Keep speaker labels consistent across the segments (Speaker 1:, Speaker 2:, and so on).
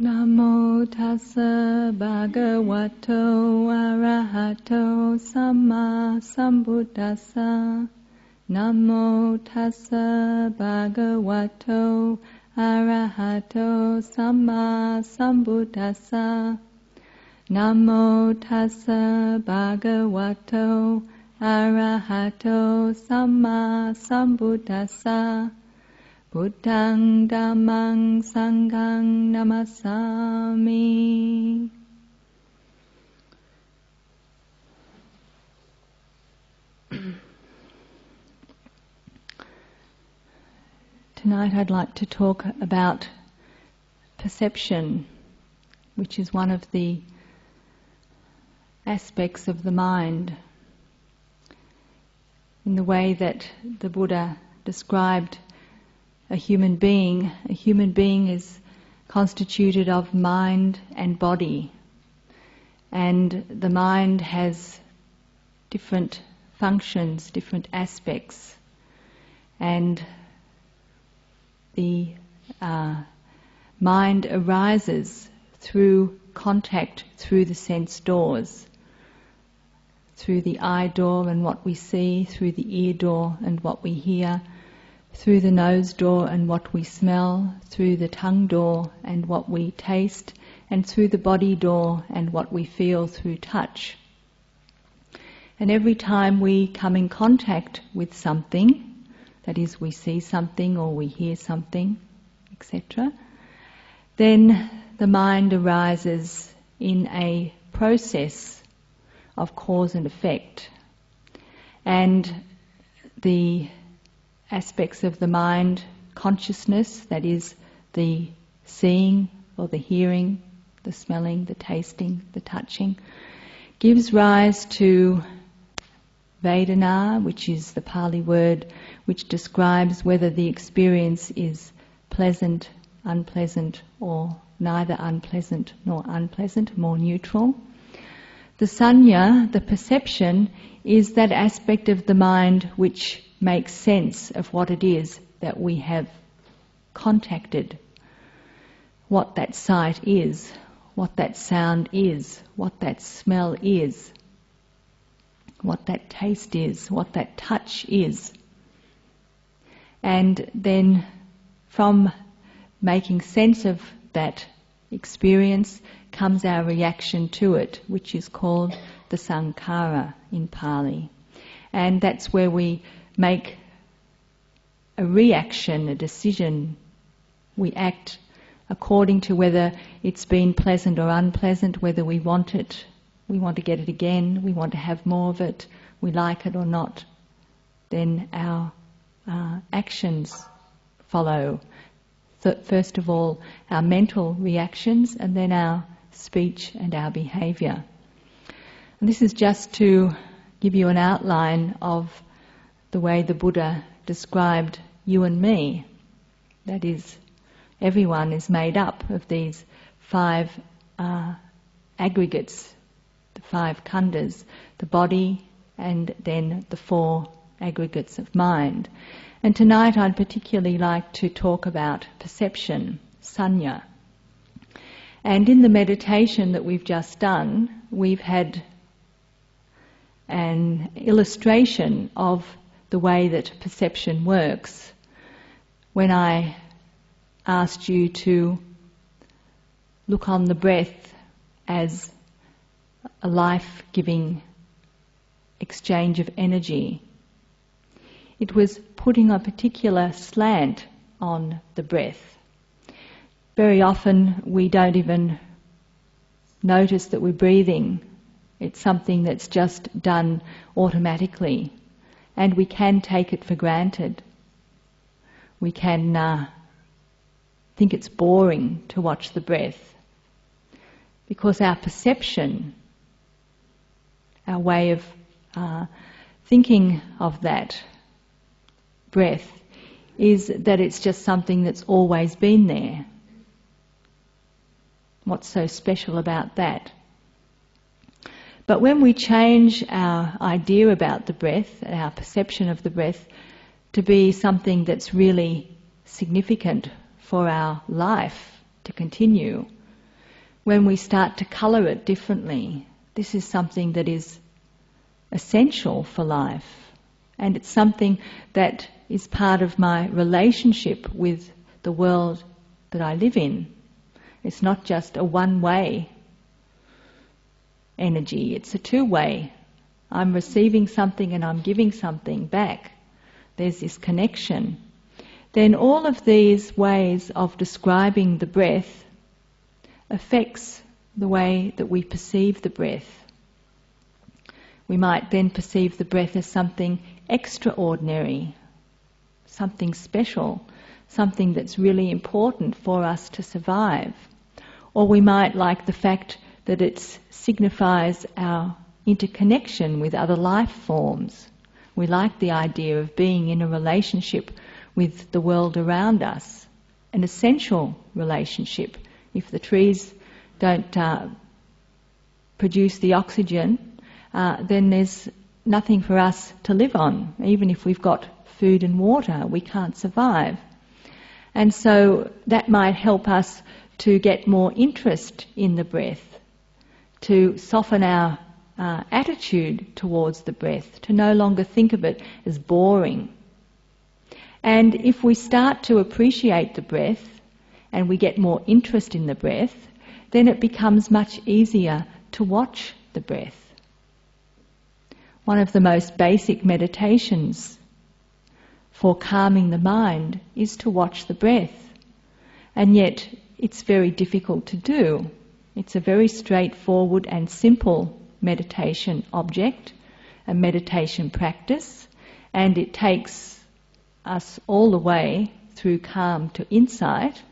Speaker 1: Namo tassa bhagavato arahato samma sambuddhassa. Namo tassa bhagavato arahato samma sambuddhassa. Namo tassa bhagavato arahato samma sambuddhassa. Buddhaṃ Dhammāṃ Sanghaṃ Namasami. Tonight I'd like to talk about perception, which is one of the aspects of the mind, in the way that the Buddha described a human being. A human being is constituted of mind and body, and the mind has different functions, different aspects, and the mind arises through contact through the sense doors, through the eye door and what we see, through the ear door and what we hear, through the nose door and what we smell, through the tongue door and what we taste, and through the body door and what we feel through touch. And every time we come in contact with something, that is, we see something or we hear something, etc., then the mind arises in a process of cause and effect. And the aspects of the mind, consciousness, that is the seeing or the hearing, the smelling, the tasting, the touching, gives rise to Vedana, which is the Pali word which describes whether the experience is pleasant, unpleasant, or neither unpleasant nor unpleasant, more neutral. The Sanya, the perception, is that aspect of the mind which makes sense of what it is that we have contacted, what that sight is, what that sound is, what that smell is, what that taste is, what that touch is. And then from making sense of that experience comes our reaction to it, which is called the sankhara in Pali. And that's where we make a reaction, a decision. We act according to whether it's been pleasant or unpleasant, whether we want it, we want to get it again, we want to have more of it, we like it or not. Then our actions follow. First of all, our mental reactions, and then our speech and our behaviour. And this is just to give you an outline of the way the Buddha described you and me. That is, everyone is made up of these five aggregates, the five khandhas, the body, and then the four aggregates of mind. And tonight I'd particularly like to talk about perception, sanya. And in the meditation that we've just done, we've had an illustration of the way that perception works. When I asked you to look on the breath as a life-giving exchange of energy, it was putting a particular slant on the breath. Very often we don't even notice that we're breathing. It's something that's just done automatically, and we can take it for granted. We can think it's boring to watch the breath, because our perception, our way of thinking of that breath, is that it's just something that's always been there. What's so special about that? But when we change our idea about the breath, our perception of the breath, to be something that's really significant for our life to continue, when we start to colour it differently. This is something that is essential for life, and it's something that is part of my relationship with the world that I live in. It's not just a one-way energy, it's a two-way. I'm receiving something and I'm giving something back. There's this connection. Then all of these ways of describing the breath affects the way that we perceive the breath. We might then perceive the breath as something extraordinary, something special, something that's really important for us to survive. Or we might like the fact that it signifies our interconnection with other life forms. We like the idea of being in a relationship with the world around us, an essential relationship. If the trees don't produce the oxygen, then there's nothing for us to live on. Even if we've got food and water, we can't survive. And so that might help us to get more interest in the breath, to soften our attitude towards the breath, to no longer think of it as boring. And if we start to appreciate the breath and we get more interest in the breath, then it becomes much easier to watch the breath. One of the most basic meditations for calming the mind is to watch the breath. And yet it's very difficult to do. It's a very straightforward and simple meditation object, a meditation practice, and it takes us all the way through calm to insight,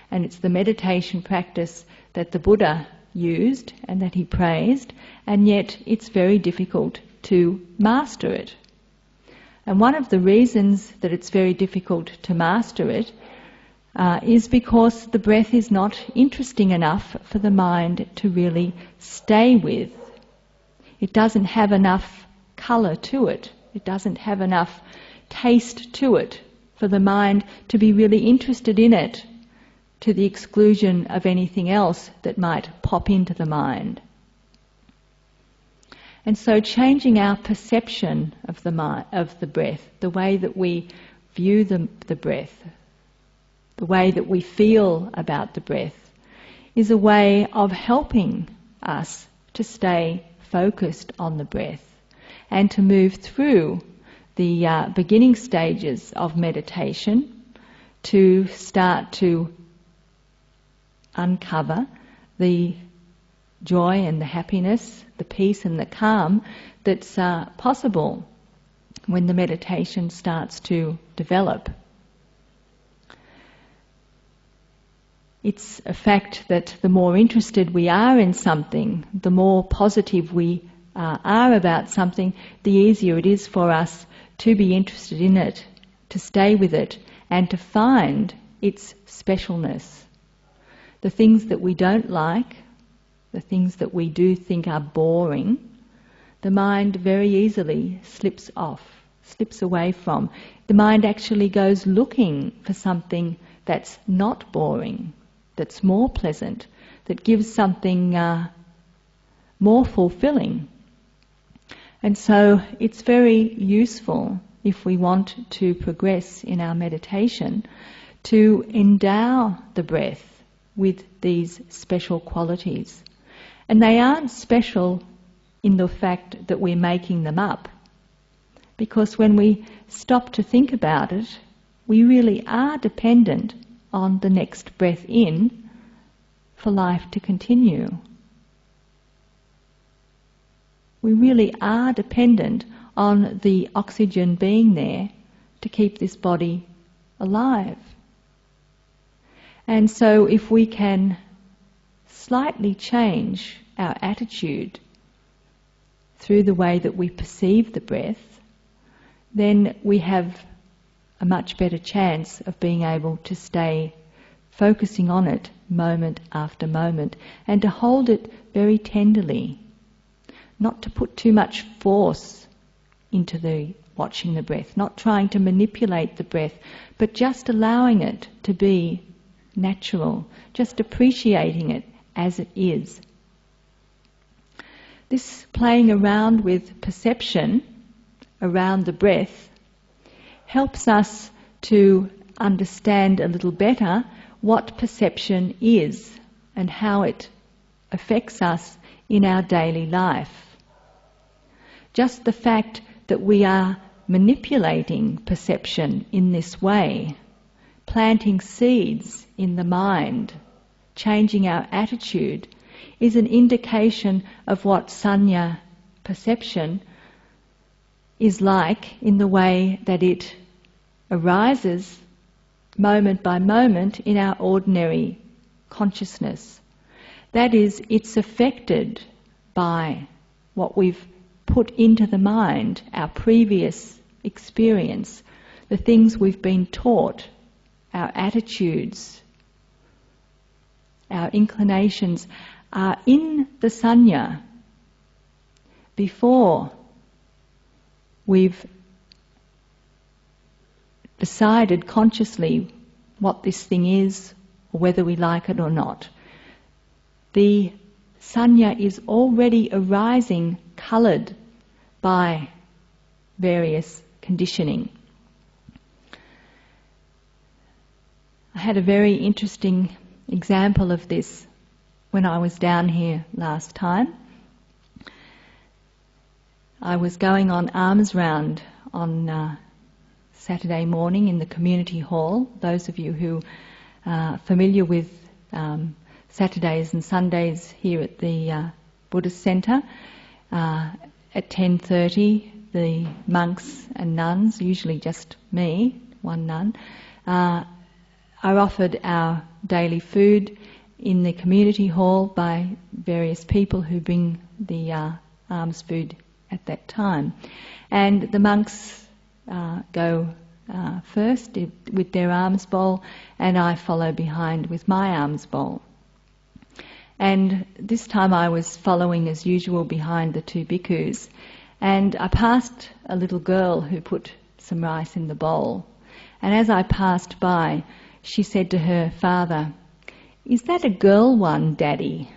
Speaker 1: and it's the meditation practice that the Buddha used and that he praised, and yet it's very difficult to master it. And one of the reasons that it's very difficult to master it is because the breath is not interesting enough for the mind to really stay with. It doesn't have enough colour to it. It doesn't have enough taste to it for the mind to be really interested in it, to the exclusion of anything else that might pop into the mind. And so changing our perception of the breath, the way that we view the breath, the way that we feel about the breath, is a way of helping us to stay focused on the breath and to move through the beginning stages of meditation to start to uncover the joy and the happiness, the peace and the calm that's possible when the meditation starts to develop. It's a fact that the more interested we are in something, the more positive we are about something, the easier it is for us to be interested in it, to stay with it, and to find its specialness. The things that we don't like, the things that we do think are boring, the mind very easily slips away from. The mind actually goes looking for something that's not boring, that's more pleasant, that gives something more fulfilling. And so it's very useful, if we want to progress in our meditation, to endow the breath with these special qualities. And they aren't special in the fact that we're making them up, because when we stop to think about it, we really are dependent on the next breath in for life to continue. We really are dependent on the oxygen being there to keep this body alive. And so if we can slightly change our attitude through the way that we perceive the breath, then we have a much better chance of being able to stay focusing on it moment after moment and to hold it very tenderly, not to put too much force into the watching the breath, not trying to manipulate the breath, but just allowing it to be natural, just appreciating it as it is. This playing around with perception around the breath helps us to understand a little better what perception is and how it affects us in our daily life. Just the fact that we are manipulating perception in this way, planting seeds in the mind, changing our attitude, is an indication of what sanya, perception, is like in the way that it arises moment by moment in our ordinary consciousness. That is, it's affected by what we've put into the mind, our previous experience, the things we've been taught, our attitudes, our inclinations are in the sanya before we've decided consciously what this thing is or whether we like it or not. The sanya is already arising, coloured by various conditioning. I had a very interesting example of this when I was down here last time. I was going on alms round on Saturday morning in the community hall. Those of you who are familiar with Saturdays and Sundays here at the Buddhist Centre, at 10:30 the monks and nuns, usually just me, one nun, are offered our daily food in the community hall by various people who bring the alms food at that time. And the monks go first with their alms bowl, and I follow behind with my alms bowl. And this time I was following as usual behind the two bhikkhus, and I passed a little girl who put some rice in the bowl. And as I passed by, she said to her father, "Is that a girl one, Daddy?"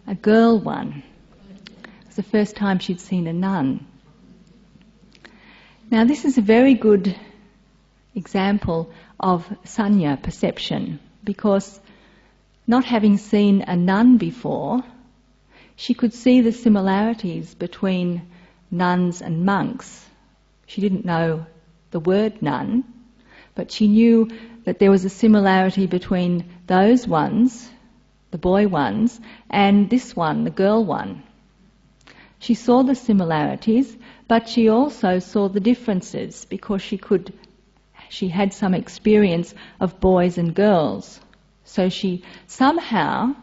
Speaker 1: A girl one. It was the first time she'd seen a nun. Now this is a very good example of sanya, perception, because not having seen a nun before, she could see the similarities between nuns and monks. She didn't know the word nun, but she knew that there was a similarity between those ones, the boy ones, and this one, the girl one. She saw the similarities, but she also saw the differences because she had some experience of boys and girls. So she somehow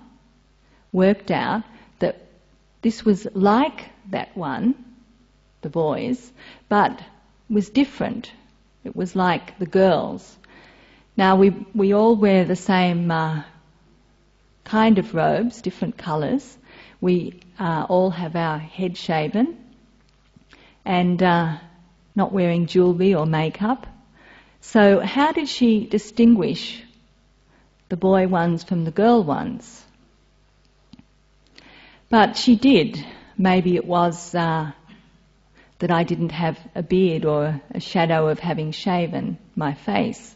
Speaker 1: worked out that this was like that one, the boys, but was different. It was like the girls. Now we all wear the same kind of robes, different colours. We all have our head shaven and not wearing jewellery or makeup. So how did she distinguish the boy ones from the girl ones? But she did. Maybe it was that I didn't have a beard or a shadow of having shaven my face.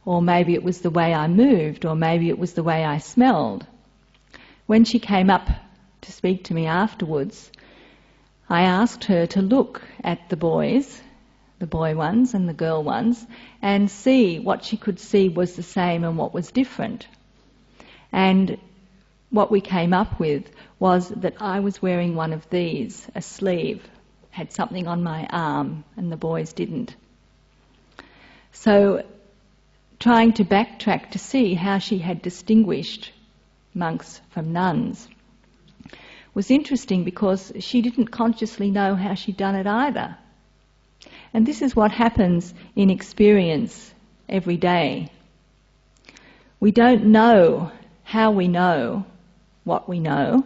Speaker 1: Or maybe it was the way I moved, or maybe it was the way I smelled. When she came up to speak to me afterwards, I asked her to look at the boys, the boy ones and the girl ones, and see what she could see was the same and what was different. And what we came up with was that I was wearing one of these, a sleeve, had something on my arm, and the boys didn't. So trying to backtrack to see how she had distinguished monks from nuns was interesting because she didn't consciously know how she'd done it either. And this is what happens in experience every day. We don't know how we know what we know,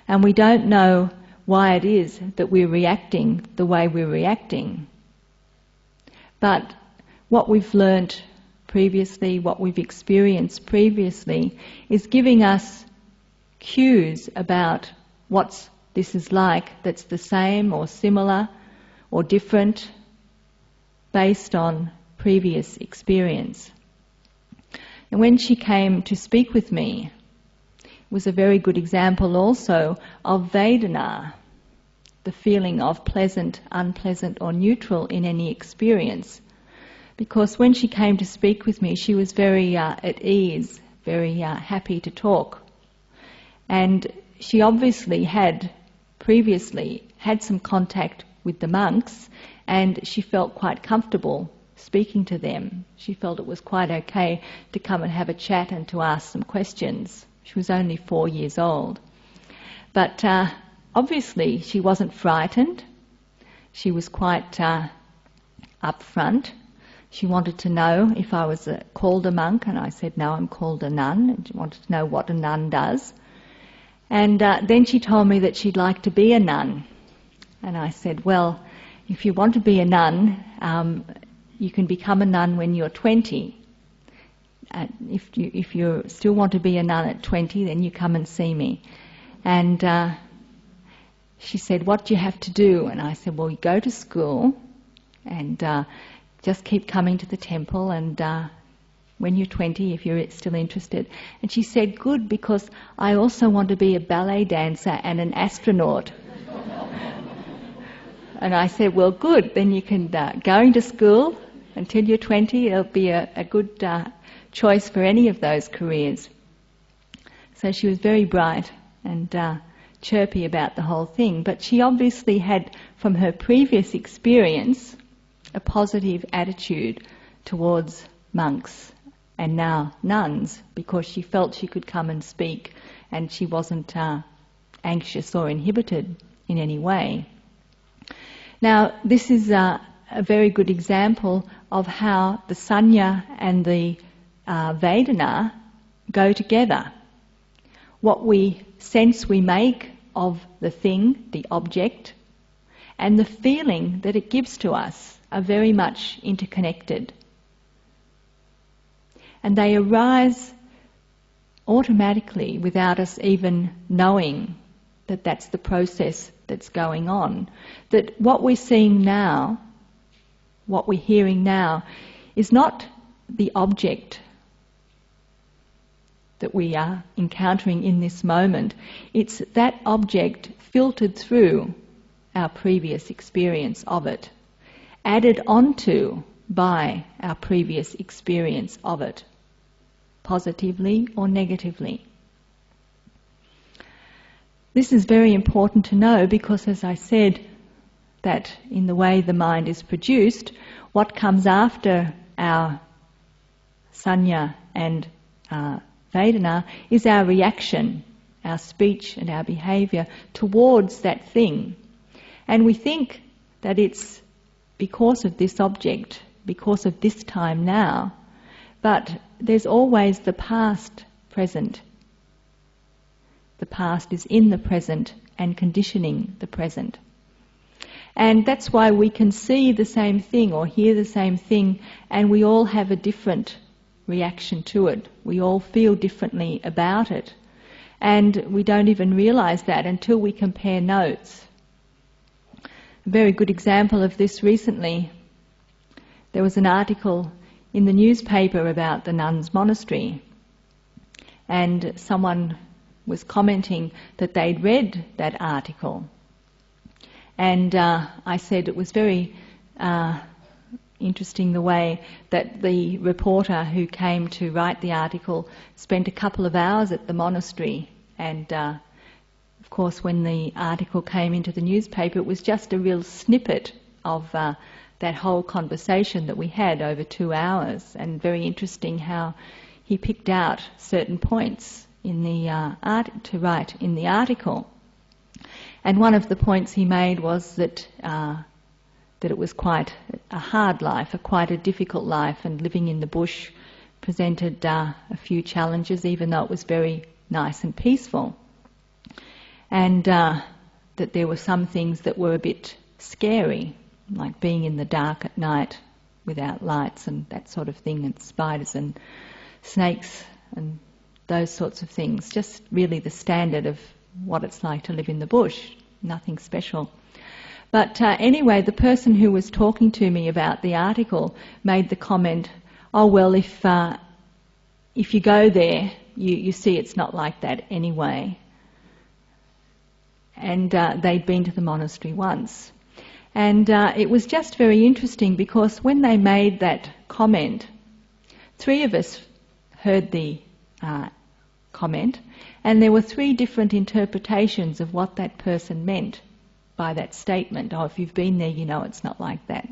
Speaker 1: and we don't know why it is that we're reacting the way we're reacting. But what we've learnt previously, what we've experienced previously, is giving us cues about what this is like that's the same or similar or different based on previous experience. And when she came to speak with me, it was a very good example also of Vedana, the feeling of pleasant, unpleasant or neutral in any experience. Because when she came to speak with me, she was very at ease, very happy to talk. And she obviously had previously had some contact with the monks, and she felt quite comfortable speaking to them. She felt it was quite okay to come and have a chat and to ask some questions. She was only 4 years old. But obviously she wasn't frightened. She was quite upfront. She wanted to know if I was called a monk, and I said, no, I'm called a nun. And she wanted to know what a nun does. And then she told me that she'd like to be a nun. And I said, well, if you want to be a nun, you can become a nun when you're 20. If you still want to be a nun at 20, then you come and see me. And she said, what do you have to do? And I said, well, you go to school and just keep coming to the temple, and when you're 20, if you're still interested. And she said, good, because I also want to be a ballet dancer and an astronaut. And I said, well, good, then you can go into school until you're 20. It'll be a good choice for any of those careers. So she was very bright and chirpy about the whole thing. But she obviously had, from her previous experience, a positive attitude towards monks and now nuns, because she felt she could come and speak and she wasn't anxious or inhibited in any way. Now, this is a very good example of how the Sangha and the Vedana go together. What we sense we make of the thing, the object, and the feeling that it gives to us are very much interconnected. And they arise automatically without us even knowing that that's the process that's going on. That what we're seeing now, what we're hearing now, is not the object that we are encountering in this moment. It's that object filtered through our previous experience of it, added onto by our previous experience of it, positively or negatively. This is very important to know because, as I said, that in the way the mind is produced, what comes after our Sangha and Vedana is our reaction, our speech and our behaviour towards that thing. And we think that it's because of this object, because of this time now, but there's always the past present. The past is in the present and conditioning the present. And that's why we can see the same thing or hear the same thing and we all have a different reaction to it. We all feel differently about it. And we don't even realise that until we compare notes. A very good example of this recently, there was an article in the newspaper about the nuns' monastery, and someone was commenting that they'd read that article. And I said it was very interesting the way that the reporter who came to write the article spent a couple of hours at the monastery, and of course when the article came into the newspaper it was just a real snippet of that whole conversation that we had over 2 hours, and very interesting how he picked out certain points in the to write in the article. And one of the points he made was that it was quite a hard life, quite a difficult life, and living in the bush presented a few challenges, even though it was very nice and peaceful. And that there were some things that were a bit scary, like being in the dark at night without lights and that sort of thing, and spiders and snakes and those sorts of things. Just really the standard of what it's like to live in the bush. Nothing special. But anyway, the person who was talking to me about the article made the comment, oh well, if you go there, you see it's not like that anyway. And they'd been to the monastery once. And it was just very interesting because when they made that comment, 3 of us heard the comment, and there were 3 different interpretations of what that person meant by that statement. Oh, if you've been there, you know it's not like that.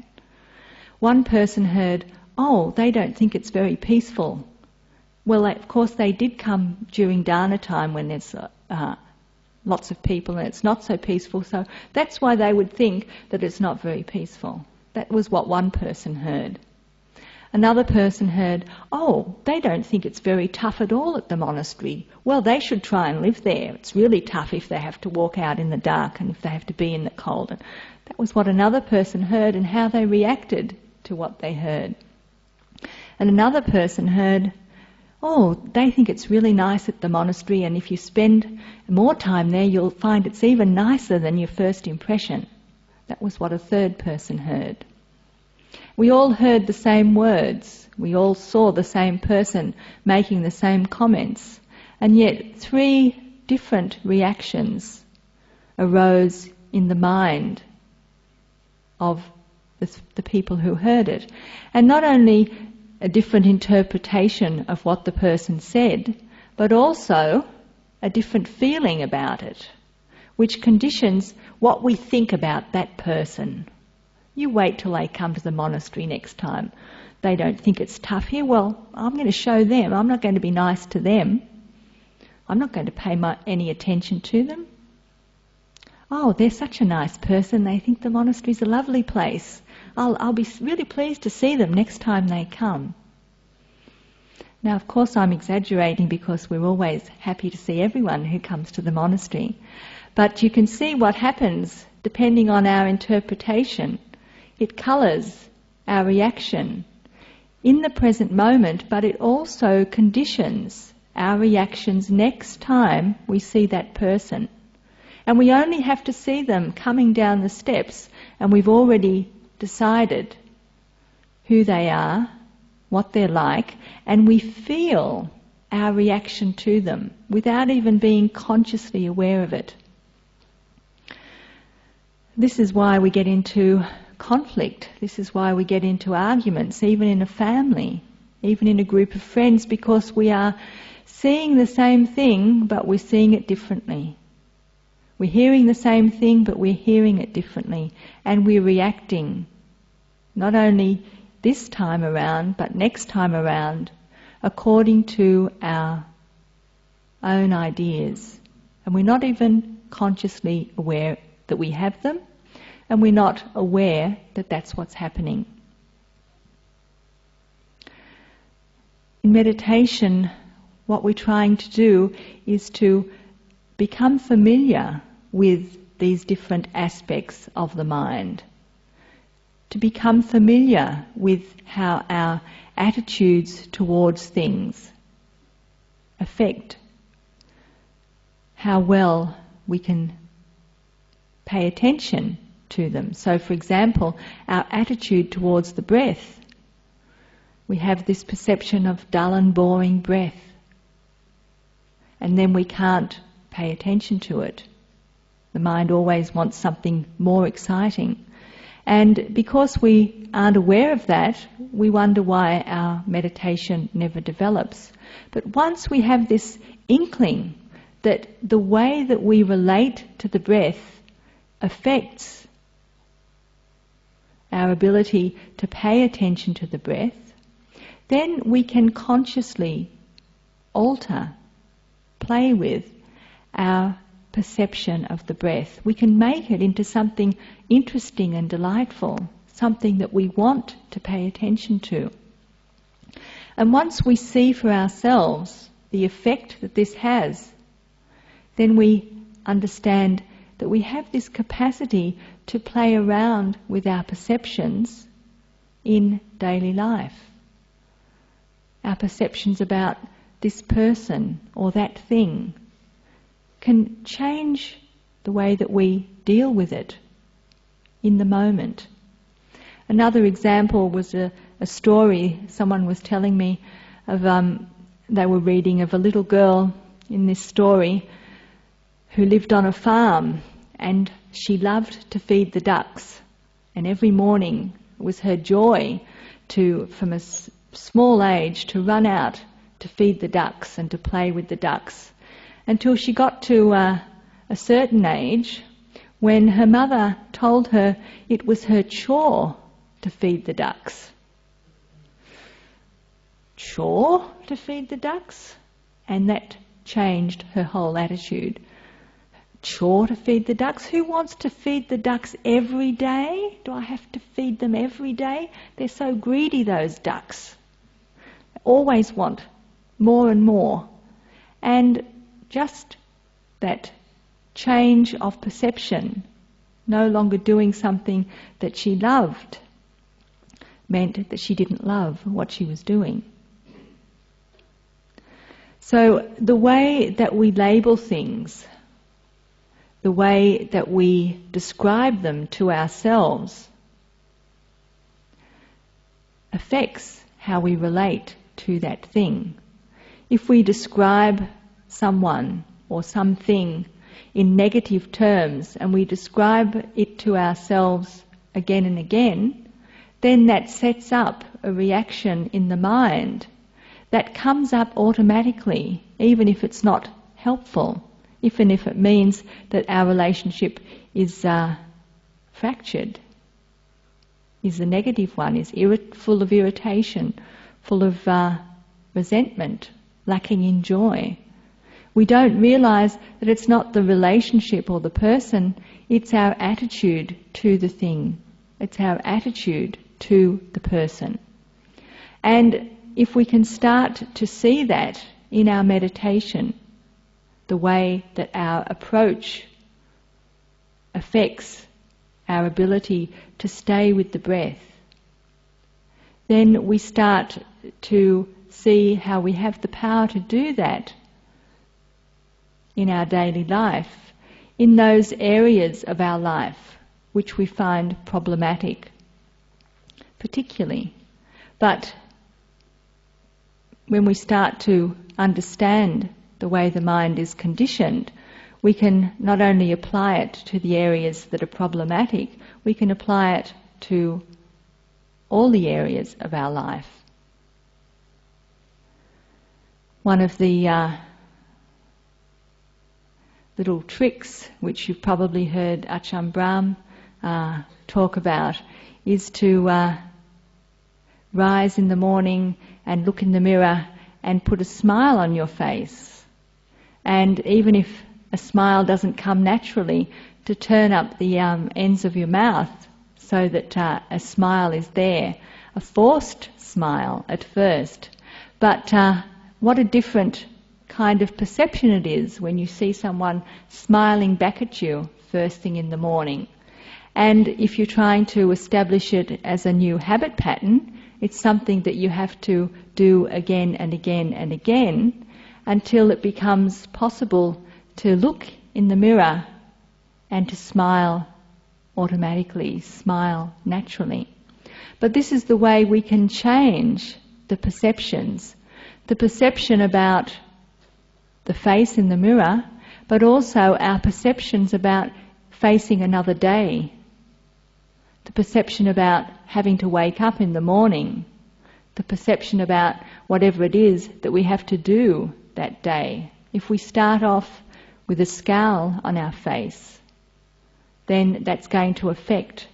Speaker 1: One person heard, oh, they don't think it's very peaceful. Well, of course they did come during dana time when there's lots of people and it's not so peaceful, so that's why they would think that it's not very peaceful. That was what one person heard. Another person heard, oh, they don't think it's very tough at all at the monastery. Well, they should try and live there. It's really tough if they have to walk out in the dark and if they have to be in the cold. And that was what another person heard and how they reacted to what they heard. And another person heard, oh, they think it's really nice at the monastery, and if you spend more time there, you'll find it's even nicer than your first impression. That was what a third person heard. We all heard the same words. We all saw the same person making the same comments. And yet 3 different reactions arose in the mind of the people who heard it. And not only a different interpretation of what the person said, but also a different feeling about it, which conditions what we think about that person. You wait till they come to the monastery next time. They don't think it's tough here. Well, I'm going to show them. I'm not going to be nice to them. I'm not going to pay any attention to them. Oh, they're such a nice person. They think the monastery's a lovely place. I'll be really pleased to see them next time they come. Now, of course, I'm exaggerating because we're always happy to see everyone who comes to the monastery. But you can see what happens depending on our interpretation. It colours our reaction in the present moment, but it also conditions our reactions next time we see that person. And we only have to see them coming down the steps and we've already decided who they are, what they're like, and we feel our reaction to them without even being consciously aware of it. This is why we get into conflict. This is why we get into arguments, even in a family, even in a group of friends, because we are seeing the same thing, but we're seeing it differently. We're hearing the same thing, but we're hearing it differently. And we're reacting, not only this time around, but next time around, according to our own ideas. And we're not even consciously aware that we have them, and we're not aware that that's what's happening. In meditation, what we're trying to do is to become familiar with these different aspects of the mind, to become familiar with how our attitudes towards things affect how well we can pay attention to them. So, for example, our attitude towards the breath. We have this perception of dull and boring breath, and then we can't pay attention to it. The mind always wants something more exciting. And because we aren't aware of that, we wonder why our meditation never develops. But once we have this inkling that the way that we relate to the breath affects our ability to pay attention to the breath, then we can consciously alter, play with our perception of the breath. We can make it into something interesting and delightful, something that we want to pay attention to. And once we see for ourselves the effect that this has, then we understand that we have this capacity to play around with our perceptions in daily life. Our perceptions about this person or that thing can change the way that we deal with it in the moment. Another example was a story someone was telling me of, they were reading of a little girl in this story who lived on a farm, and she loved to feed the ducks, and every morning it was her joy to, from a small age, to run out to feed the ducks and to play with the ducks, until she got to a certain age when her mother told her it was her chore to feed the ducks. Chore to feed the ducks? And that changed her whole attitude. Chore to feed the ducks? Who wants to feed the ducks every day? Do I have to feed them every day? They're so greedy, those ducks. They always want more and more. And just that change of perception, no longer doing something that she loved, meant that she didn't love what she was doing. So the way that we label things, the way that we describe them to ourselves, affects how we relate to that thing. If we describe someone or something in negative terms and we describe it to ourselves again and again, then that sets up a reaction in the mind that comes up automatically, even if it's not helpful, even if it means that our relationship is fractured, is a negative one, is full of irritation, full of resentment, lacking in joy. We don't realise that it's not the relationship or the person, it's our attitude to the thing. It's our attitude to the person. And if we can start to see that in our meditation, the way that our approach affects our ability to stay with the breath, then we start to see how we have the power to do that in our daily life, in those areas of our life which we find problematic, particularly. But when we start to understand the way the mind is conditioned, we can not only apply it to the areas that are problematic, we can apply it to all the areas of our life. One of the little tricks which you've probably heard Ajahn Brahm talk about is to rise in the morning and look in the mirror and put a smile on your face. And even if a smile doesn't come naturally, to turn up the ends of your mouth so that a smile is there. A forced smile at first, but what a different kind of perception it is when you see someone smiling back at you first thing in the morning. And if you're trying to establish it as a new habit pattern, it's something that you have to do again and again and again until it becomes possible to look in the mirror and to smile automatically, smile naturally. But this is the way we can change the perceptions. The perception about the face in the mirror, but also our perceptions about facing another day. The perception about having to wake up in the morning. The perception about whatever it is that we have to do that day. If we start off with a scowl on our face, then that's going to affect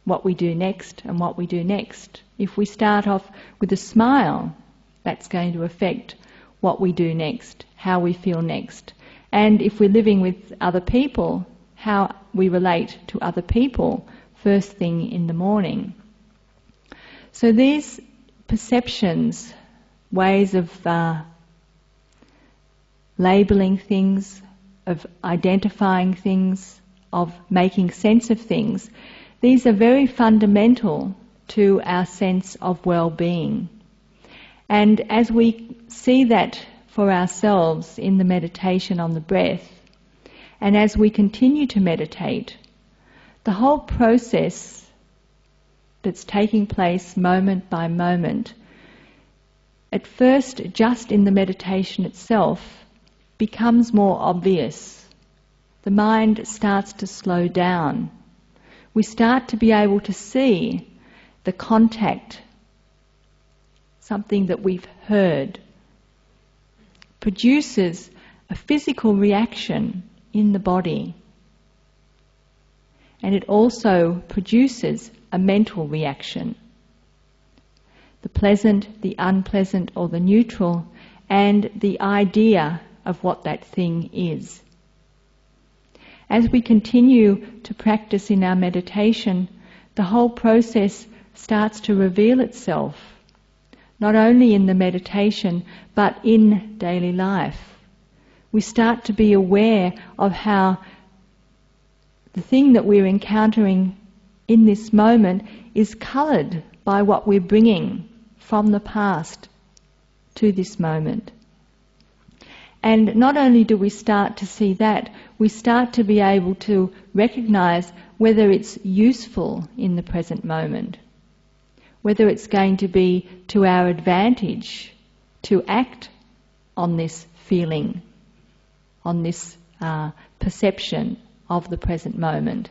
Speaker 1: what we do next and what we do next. If we start off with a smile, that's going to affect what we do next, how we feel next. And if we're living with other people, how we relate to other people first thing in the morning. So these perceptions, ways of labelling things, of identifying things, of making sense of things, these are very fundamental to our sense of well-being. And as we see that for ourselves in the meditation on the breath, and as we continue to meditate, the whole process that's taking place moment by moment, at first just in the meditation itself, becomes more obvious. The mind starts to slow down. We start to be able to see the contact, something that we've heard, produces a physical reaction in the body. And it also produces a mental reaction. The pleasant, the unpleasant, or the neutral, and the idea of what that thing is. As we continue to practice in our meditation, the whole process starts to reveal itself, not only in the meditation, but in daily life. We start to be aware of how the thing that we're encountering in this moment is coloured by what we're bringing from the past to this moment. And not only do we start to see that, we start to be able to recognise whether it's useful in the present moment, whether it's going to be to our advantage to act on this feeling, on this perception of the present moment.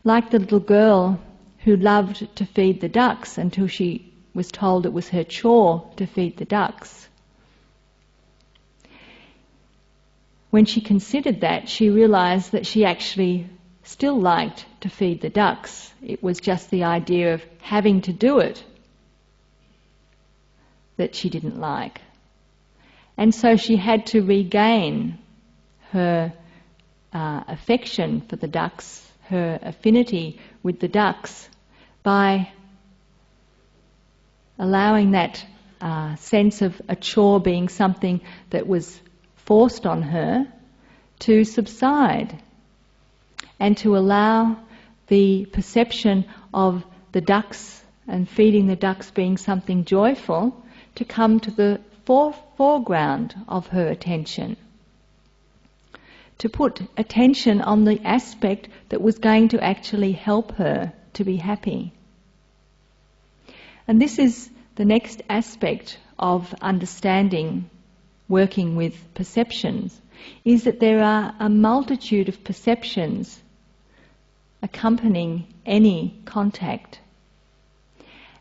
Speaker 1: Like the little girl who loved to feed the ducks until she was told it was her chore to feed the ducks. When she considered that, she realised that she actually still liked to feed the ducks. It was just the idea of having to do it that she didn't like. And so she had to regain her affection for the ducks, her affinity with the ducks, by allowing that sense of a chore being something that was forced on her to subside, and to allow the perception of the ducks and feeding the ducks being something joyful to come to the foreground of her attention. To put attention on the aspect that was going to actually help her to be happy. And this is the next aspect of understanding, working with perceptions, is that there are a multitude of perceptions accompanying any contact.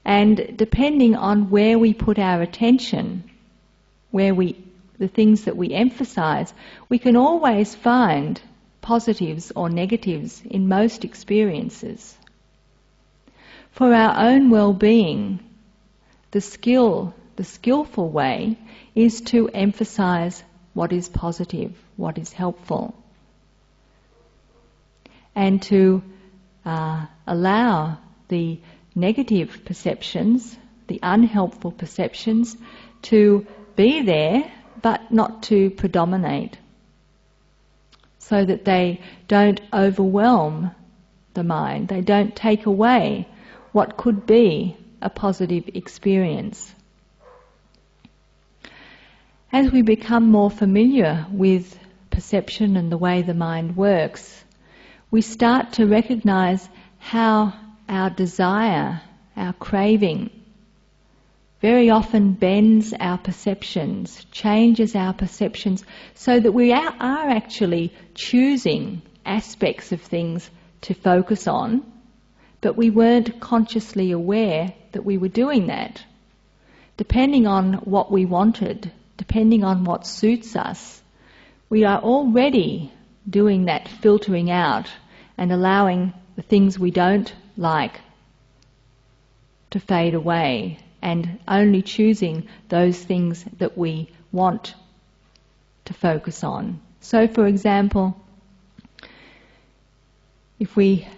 Speaker 1: And depending on where we put our attention, the things that we emphasize, we can always find positives or negatives in most experiences. For our own well-being, the skillful way is to emphasize what is positive, what is helpful, and to allow the negative perceptions, the unhelpful perceptions, to be there but not to predominate, so that they don't overwhelm the mind, they don't take away what could be a positive experience. As we become more familiar with perception and the way the mind works, we start to recognize how our desire, our craving, very often bends our perceptions, changes our perceptions, so that we are actually choosing aspects of things to focus on, but we weren't consciously aware that we were doing that. Depending on what we wanted, depending on what suits us, we are already doing that filtering out and allowing the things we don't like to fade away, and only choosing those things that we want to focus on. So, for example, if we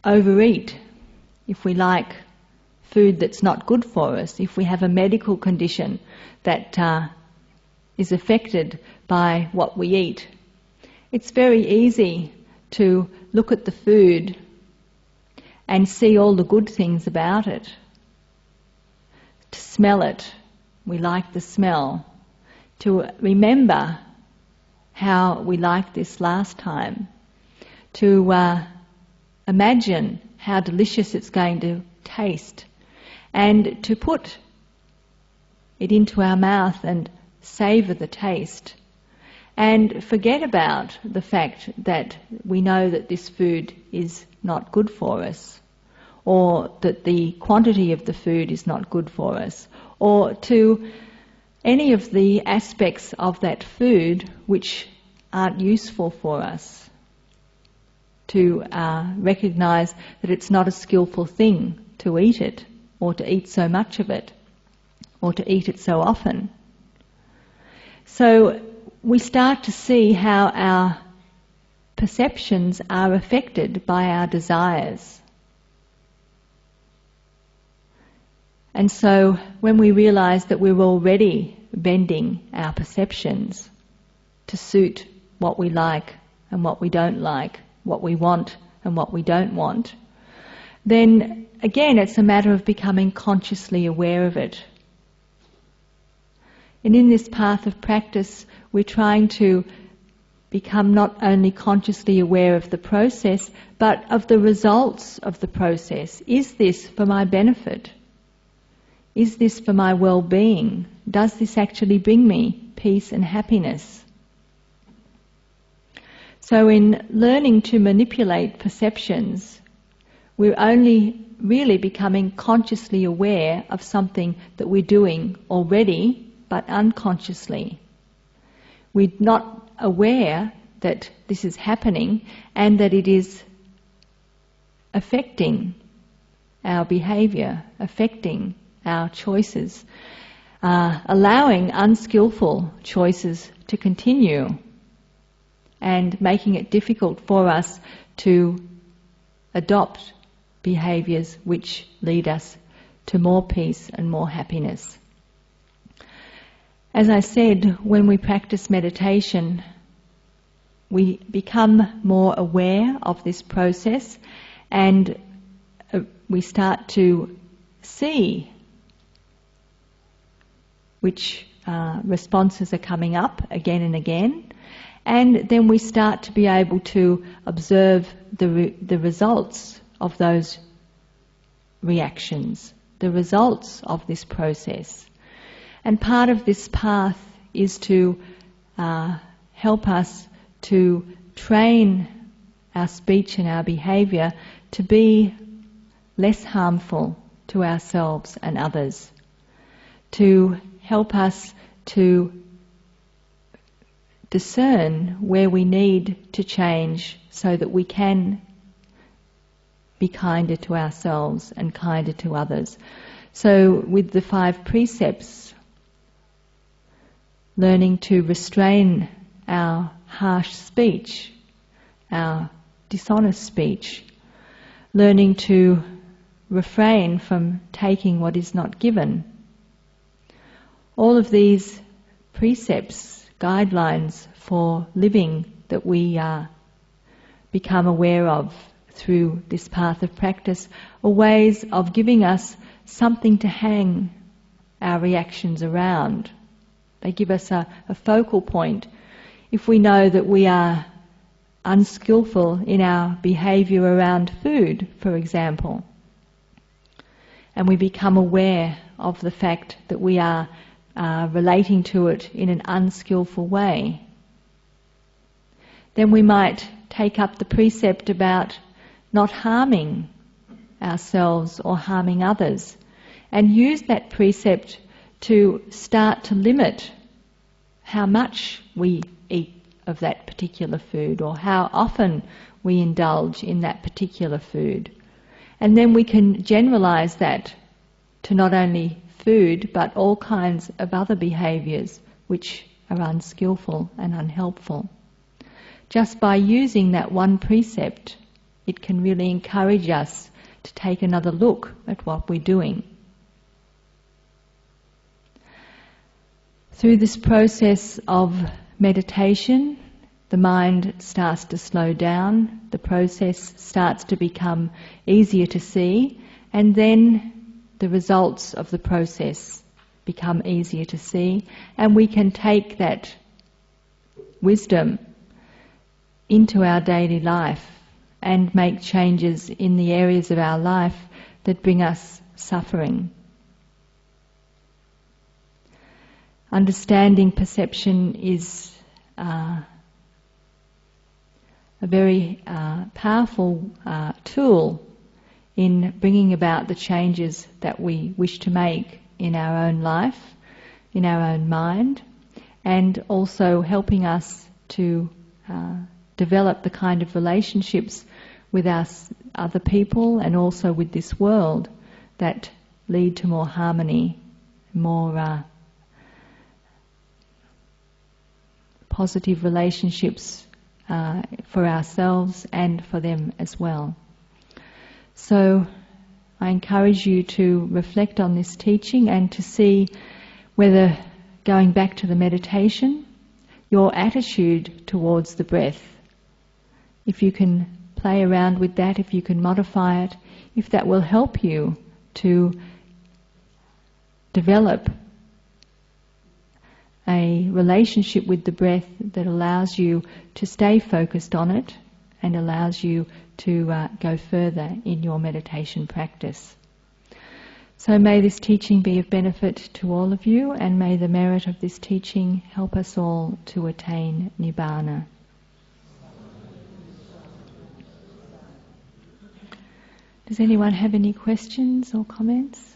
Speaker 1: overeat, if we like food that's not good for us, if we have a medical condition that is affected by what we eat, it's very easy to look at the food and see all the good things about it. To smell it, we like the smell. To remember how we liked this last time. To imagine how delicious it's going to taste. And to put it into our mouth and savour the taste. And forget about the fact that we know that this food is not good for us, or that the quantity of the food is not good for us, or to any of the aspects of that food which aren't useful for us. To recognise that it's not a skillful thing to eat it, or to eat so much of it, or to eat it so often. So we start to see how our perceptions are affected by our desires. And so when we realise that we're already bending our perceptions to suit what we like and what we don't like, what we want and what we don't want, then again it's a matter of becoming consciously aware of it. And in this path of practice, we're trying to become not only consciously aware of the process, but of the results of the process. Is this for my benefit? Is this for my well-being? Does this actually bring me peace and happiness? So in learning to manipulate perceptions, we're only really becoming consciously aware of something that we're doing already, but unconsciously. We're not aware that this is happening and that it is affecting our behaviour, affecting our choices, allowing unskillful choices to continue and making it difficult for us to adopt behaviours which lead us to more peace and more happiness. As I said, when we practice meditation, we become more aware of this process and we start to see which responses are coming up again and again, and then we start to be able to observe the results of those reactions, the results of this process. And part of this path is to help us to train our speech and our behaviour to be less harmful to ourselves and others, to help us to discern where we need to change so that we can be kinder to ourselves and kinder to others. So with the 5 precepts, learning to restrain our harsh speech, our dishonest speech, learning to refrain from taking what is not given. All of these precepts, guidelines for living that we become aware of through this path of practice are ways of giving us something to hang our reactions around. They give us a focal point. If we know that we are unskillful in our behaviour around food, for example, and we become aware of the fact that we are relating to it in an unskillful way, then we might take up the precept about not harming ourselves or harming others, and use that precept to start to limit how much we eat of that particular food or how often we indulge in that particular food. And then we can generalise that to not only food but all kinds of other behaviours which are unskillful and unhelpful. Just by using that one precept, it can really encourage us to take another look at what we're doing. Through this process of meditation, the mind starts to slow down, the process starts to become easier to see, and then the results of the process become easier to see, and we can take that wisdom into our daily life and make changes in the areas of our life that bring us suffering. Understanding perception is a very powerful tool in bringing about the changes that we wish to make in our own life, in our own mind, and also helping us to develop the kind of relationships with us, other people, and also with this world that lead to more harmony, more positive relationships for ourselves and for them as well. So I encourage you to reflect on this teaching and to see whether, going back to the meditation, your attitude towards the breath, if you can play around with that, if you can modify it, if that will help you to develop a relationship with the breath that allows you to stay focused on it and allows you to go further in your meditation practice. So may this teaching be of benefit to all of you, and may the merit of this teaching help us all to attain Nibbana. Does anyone have any questions or comments?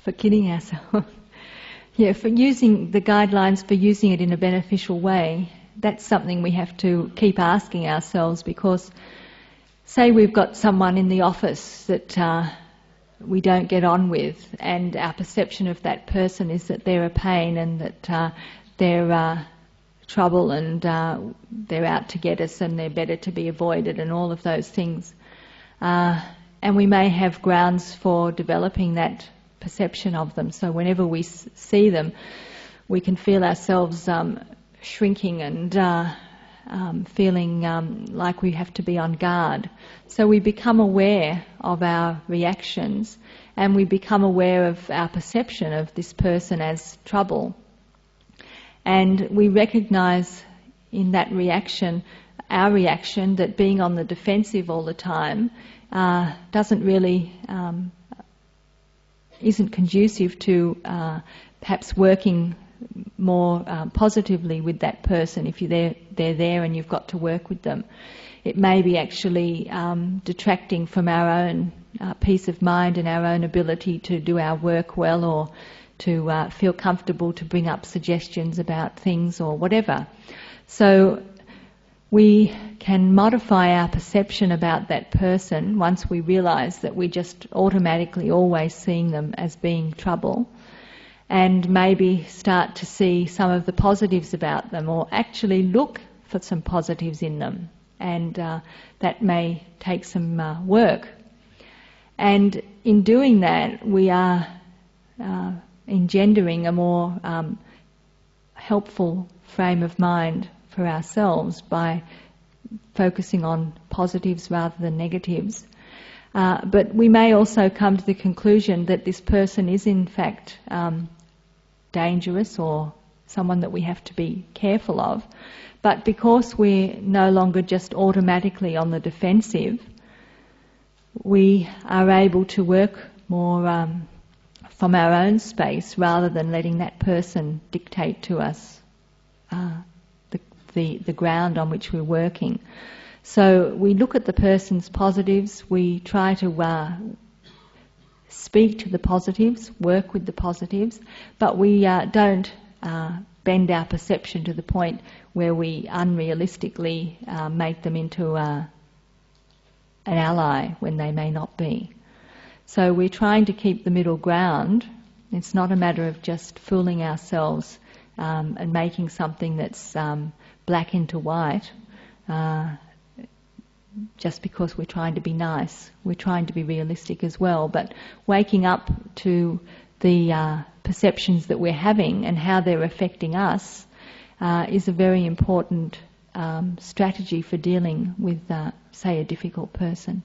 Speaker 1: For kidding ourselves. Yeah, for using the guidelines for using it in a beneficial way, that's something we have to keep asking ourselves, because say we've got someone in the office that we don't get on with, and our perception of that person is that they're a pain and that they're trouble and they're out to get us and they're better to be avoided and all of those things. And we may have grounds for developing that perception of them. So whenever we see them, we can feel ourselves shrinking and feeling like we have to be on guard. So we become aware of our reactions, and we become aware of our perception of this person as trouble. And we recognize in that reaction, our reaction, that being on the defensive all the time doesn't really isn't conducive to perhaps working more positively with that person. If they're there and you've got to work with them, it may be actually detracting from our own peace of mind and our own ability to do our work well, or to feel comfortable to bring up suggestions about things or whatever. So we can modify our perception about that person once we realise that we're just automatically always seeing them as being trouble, and maybe start to see some of the positives about them, or actually look for some positives in them, and that may take some work. And in doing that, we are engendering a more helpful frame of mind for ourselves by focusing on positives rather than negatives. But we may also come to the conclusion that this person is in fact dangerous, or someone that we have to be careful of. But because we're no longer just automatically on the defensive, we are able to work more from our own space rather than letting that person dictate to us the ground on which we're working. So we look at the person's positives, we try to speak to the positives, work with the positives, but we don't bend our perception to the point where we unrealistically make them into an ally when they may not be. So we're trying to keep the middle ground. It's not a matter of just fooling ourselves and making something that's black into white just because we're trying to be nice. We're trying to be realistic as well, but waking up to the perceptions that we're having and how they're affecting us is a very important strategy for dealing with, say, a difficult person.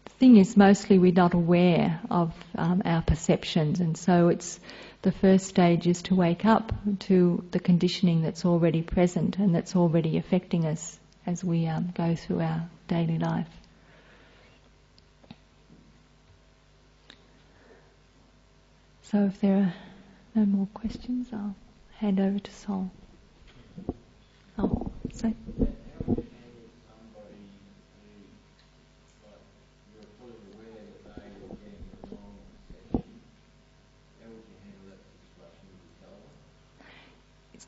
Speaker 1: The thing is, mostly we're not aware of our perceptions, and so it's the first stage is to wake up to the conditioning that's already present and that's already affecting us as we go through our daily life. So if there are no more questions, I'll hand over to Sol. Oh, so.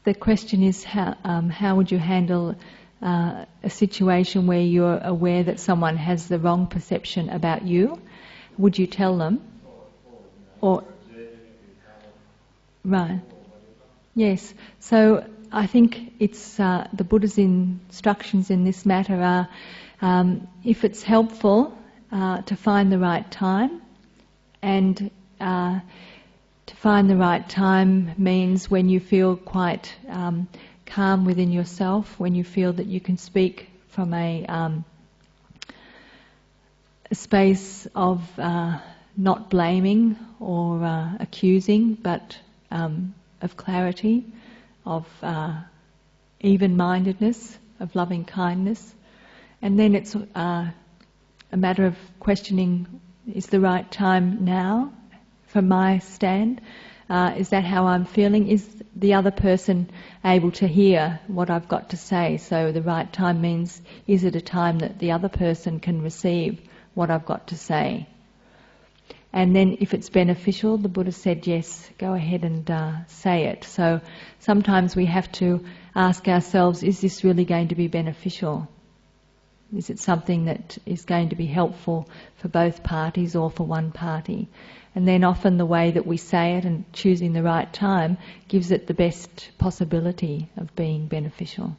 Speaker 1: The question is how would you handle a situation where you're aware that someone has the wrong perception about you? Would you tell them? Or right. Yes. So I think it's the Buddha's instructions in this matter are if it's helpful to find the right time, and to find the right time means when you feel quite calm within yourself, when you feel that you can speak from a space of not blaming or accusing, but of clarity, of even-mindedness, of loving kindness. And then it's a matter of questioning, is the right time now? From my stand, is that how I'm feeling? Is the other person able to hear what I've got to say? So the right time means, is it a time that the other person can receive what I've got to say? And then if it's beneficial, the Buddha said, yes, go ahead and say it. So sometimes we have to ask ourselves, is this really going to be beneficial? Is it something that is going to be helpful for both parties or for one party? And then often the way that we say it and choosing the right time gives it the best possibility of being beneficial.